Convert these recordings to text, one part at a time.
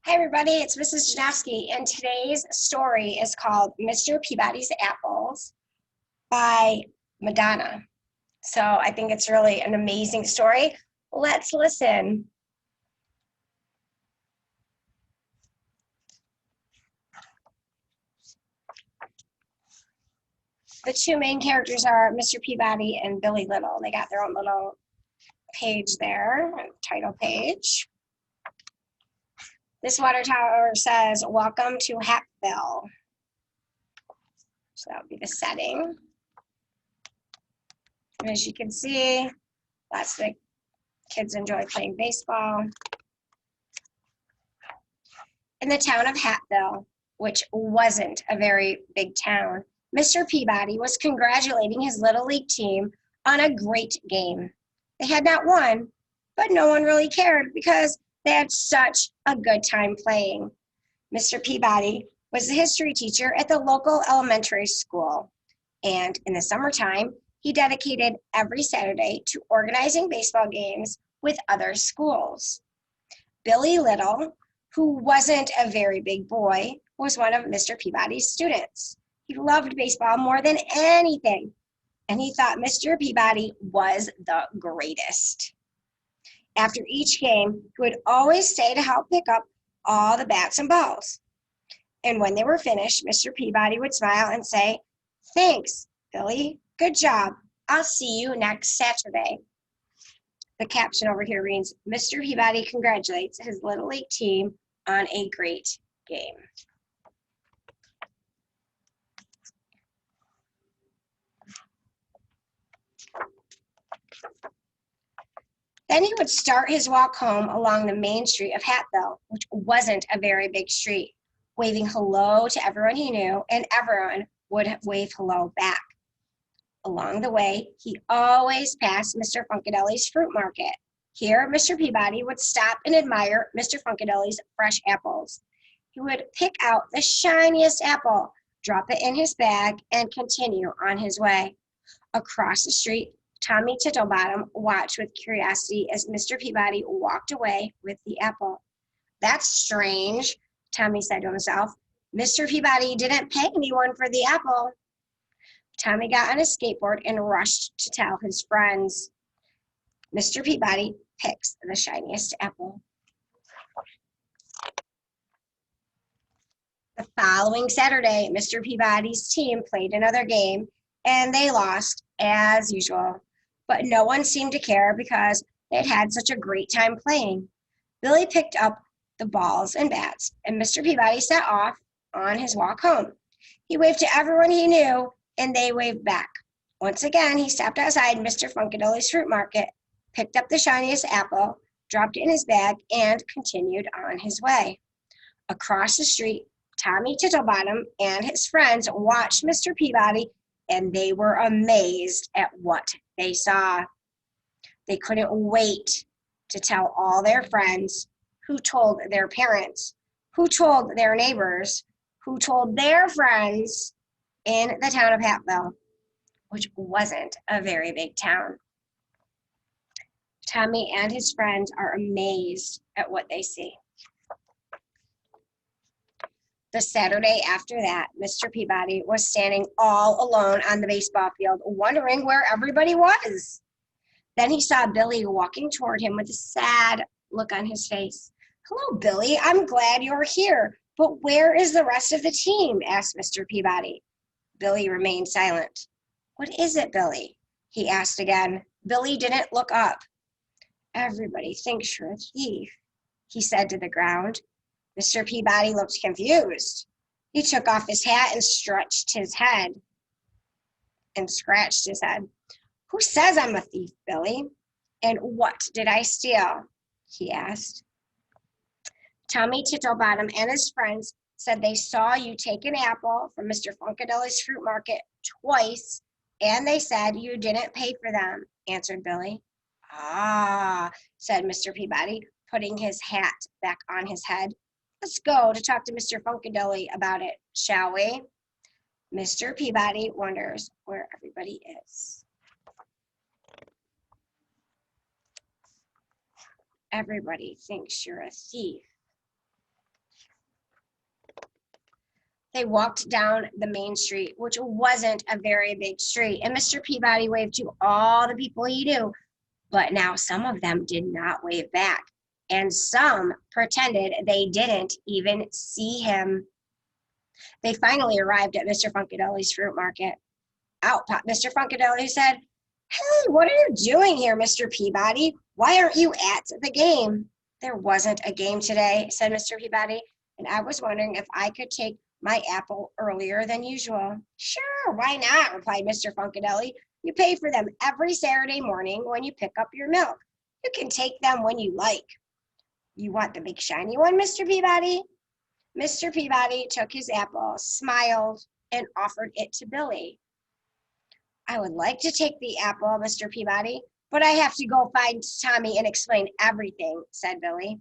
Hi everybody, it's Mrs. Janowski, and today's story is called Mr. Peabody's Apples by Madonna. So I think it's really an amazing story. Let's listen. The two main characters are Mr. Peabody and Billy Little. They got their own little page there, title page. This water tower says, "Welcome to Hattville." So that would be the setting. And as you can see, lots of the kids enjoy playing baseball. In the town of Hattville, which wasn't a very big town, Mr. Peabody was congratulating his Little League team on a great game. They had not won, but no one really cared because they had such a good time playing. Mr. Peabody was the history teacher at the local elementary school, and in the summertime, he dedicated every Saturday to organizing baseball games with other schools. Billy Little, who wasn't a very big boy, was one of Mr. Peabody's students. He loved baseball more than anything, and he thought Mr. Peabody was the greatest. After each game, he would always stay to help pick up all the bats and balls. And when they were finished, Mr. Peabody would smile and say, "Thanks, Billy. Good job. I'll see you next Saturday." The caption over here reads, "Mr. Peabody congratulates his Little League team on a great game." Then he would start his walk home along the main street of Hattville, which wasn't a very big street, waving hello to everyone he knew, and everyone would wave hello back. Along the way, he always passed Mr. Funkadeli's fruit market. Here, Mr. Peabody would stop and admire Mr. Funkadeli's fresh apples. He would pick out the shiniest apple, drop it in his bag, and continue on his way. Across the street, Tommy Tittlebottom watched with curiosity as Mr. Peabody walked away with the apple. "That's strange," Tommy said to himself. "Mr. Peabody didn't pay anyone for the apple." Tommy got on his skateboard and rushed to tell his friends. Mr. Peabody picks the shiniest apple. The following Saturday, Mr. Peabody's team played another game, and they lost, as usual. But no one seemed to care because they'd had such a great time playing. Billy picked up the balls and bats, and Mr. Peabody set off on his walk home. He waved to everyone he knew, and they waved back. Once again, he stopped outside Mr. Funkadeli's fruit market, picked up the shiniest apple, dropped it in his bag, and continued on his way. Across the street, Tommy Tittlebottom and his friends watched Mr. Peabody, and they were amazed at what they saw. They couldn't wait to tell all their friends, who told their parents, who told their neighbors, who told their friends in the town of Hattville, which wasn't a very big town. Tommy and his friends are amazed at what they see. The Saturday after that, Mr. Peabody was standing all alone on the baseball field, wondering where everybody was. Then he saw Billy walking toward him with a sad look on his face. "Hello, Billy. I'm glad you're here. But where is the rest of the team?" asked Mr. Peabody. Billy remained silent. "What is it, Billy?" he asked again. Billy didn't look up. "Everybody thinks you're a thief," he said to the ground. Mr. Peabody looked confused. He took off his hat and scratched his head. "Who says I'm a thief, Billy? And what did I steal?" he asked. "Tommy Tittlebottom and his friends said they saw you take an apple from Mr. Funkadeli's fruit market twice, and they said you didn't pay for them," answered Billy. "Ah," said Mr. Peabody, putting his hat back on his head. "Let's go to talk to Mr. Funkadeli about it, shall we?" Mr. Peabody wonders where everybody is. "Everybody thinks you're a thief." They walked down the main street, which wasn't a very big street, and Mr. Peabody waved to all the people he knew, but now some of them did not wave back, and some pretended they didn't even see him. They finally arrived at Mr. Funkadeli's fruit market. Out popped Mr. Funkadeli, who said, "Hey, what are you doing here, Mr. Peabody? Why aren't you at the game?" "There wasn't a game today," said Mr. Peabody, "and I was wondering if I could take my apple earlier than usual." "Sure, why not?" replied Mr. Funkadeli. "You pay for them every Saturday morning when you pick up your milk. You can take them when you like." "You want the big shiny one, Mr. Peabody?" Mr. Peabody took his apple, smiled, and offered it to Billy. "I would like to take the apple, Mr. Peabody, but I have to go find Tommy and explain everything," said Billy.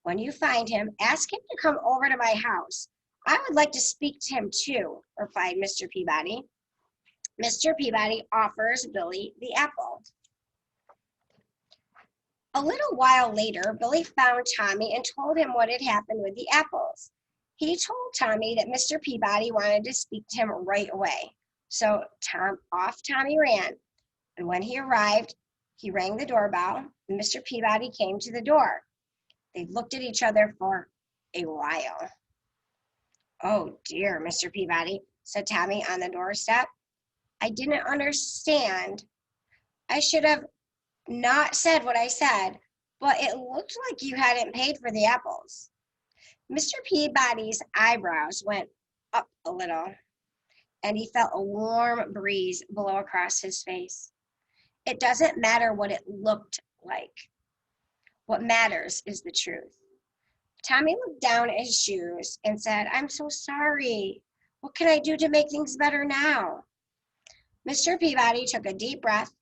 "When you find him, ask him to come over to my house. I would like to speak to him too," replied Mr. Peabody. Mr. Peabody offers Billy the apple. A little while later, Billy found Tommy and told him what had happened with the apples. He told Tommy that Mr. Peabody wanted to speak to him right away. So off Tommy ran, and when he arrived, he rang the doorbell, and Mr. Peabody came to the door. They looked at each other for a while. "Oh dear, Mr. Peabody," said Tommy on the doorstep. "I didn't understand. I should have not said what I said, but it looked like you hadn't paid for the apples." Mr. Peabody's eyebrows went up a little, and he felt a warm breeze blow across his face. "It doesn't matter what it looked like. What matters is the truth." Tommy looked down at his shoes and said, "I'm so sorry. What can I do to make things better now?" Mr. Peabody took a deep breath,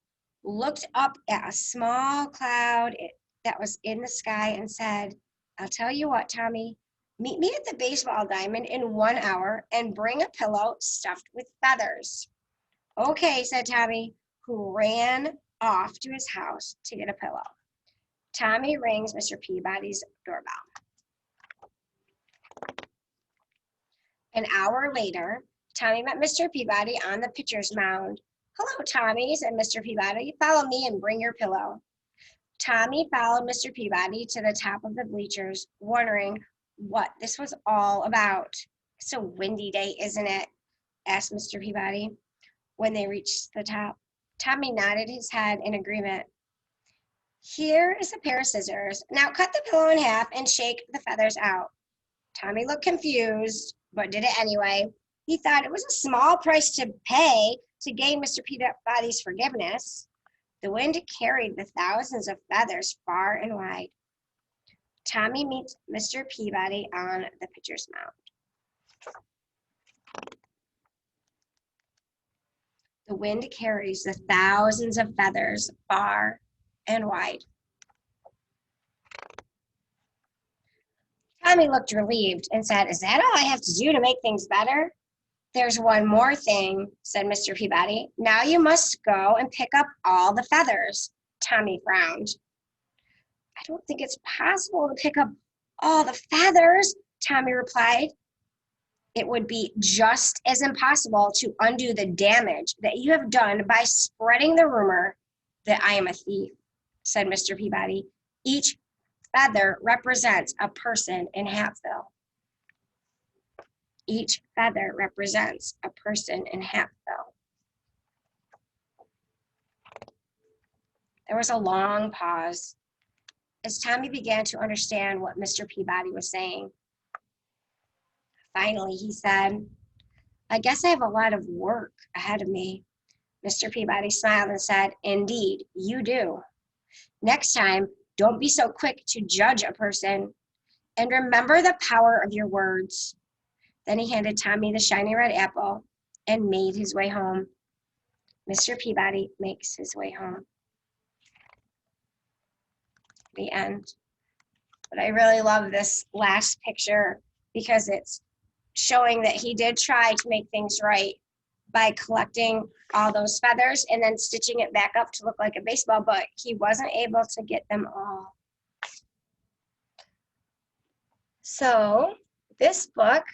looked up at a small cloud that was in the sky, and said, "I'll tell you what, Tommy. Meet me at the baseball diamond in 1 hour and bring a pillow stuffed with feathers." "Okay," said Tommy, who ran off to his house to get a pillow. Tommy rings Mr. Peabody's doorbell. An hour later, Tommy met Mr. Peabody on the pitcher's mound. "Hello, Tommy," said Mr. Peabody. "Follow me and bring your pillow." Tommy followed Mr. Peabody to the top of the bleachers, wondering what this was all about. "It's a windy day, isn't it?" asked Mr. Peabody. When they reached the top, Tommy nodded his head in agreement. "Here is a pair of scissors. Now cut the pillow in half and shake the feathers out." Tommy looked confused, but did it anyway. He thought it was a small price to pay to gain Mr. Peabody's forgiveness. The wind carried the thousands of feathers far and wide. Tommy meets Mr. Peabody on the pitcher's mound. The wind carries the thousands of feathers far and wide. Tommy looked relieved and said, "Is that all I have to do to make things better?" "There's one more thing," said Mr. Peabody. "Now you must go and pick up all the feathers." Tommy frowned. "I don't think it's possible to pick up all the feathers," Tommy replied. "It would be just as impossible to undo the damage that you have done by spreading the rumor that I am a thief," said Mr. Peabody. "Each feather represents a person in Hatfield." Each feather represents a person in Hatfield. There was a long pause as Tommy began to understand what Mr. Peabody was saying. Finally, he said, "I guess I have a lot of work ahead of me." Mr. Peabody smiled and said, "Indeed, you do. Next time, don't be so quick to judge a person, and remember the power of your words." Then he handed Tommy the shiny red apple and made his way home. Mr. Peabody makes his way home. The end. But I really love this last picture because it's showing that he did try to make things right by collecting all those feathers and then stitching it back up to look like a baseball, but he wasn't able to get them all. So this book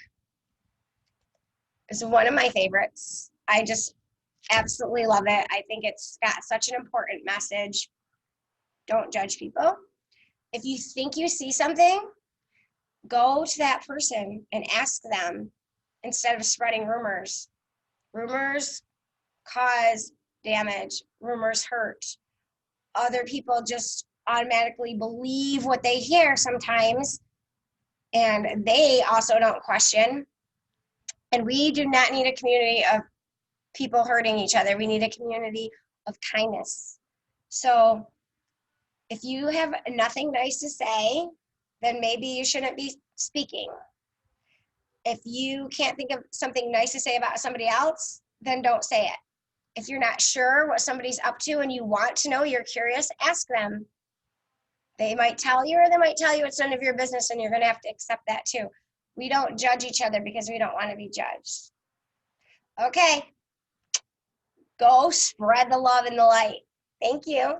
is one of my favorites. I just absolutely love it. I think it's got such an important message. Don't judge people. If you think you see something, go to that person and ask them instead of spreading rumors. Rumors cause damage, rumors hurt. Other people just automatically believe what they hear sometimes, and they also don't question. And we do not need a community of people hurting each other. We need a community of kindness. So if you have nothing nice to say, then maybe you shouldn't be speaking. If you can't think of something nice to say about somebody else, then don't say it. If you're not sure what somebody's up to and you want to know, you're curious, ask them. They might tell you, or they might tell you it's none of your business, and you're going to have to accept that too. We don't judge each other because we don't want to be judged. Okay, go spread the love and the light. Thank you.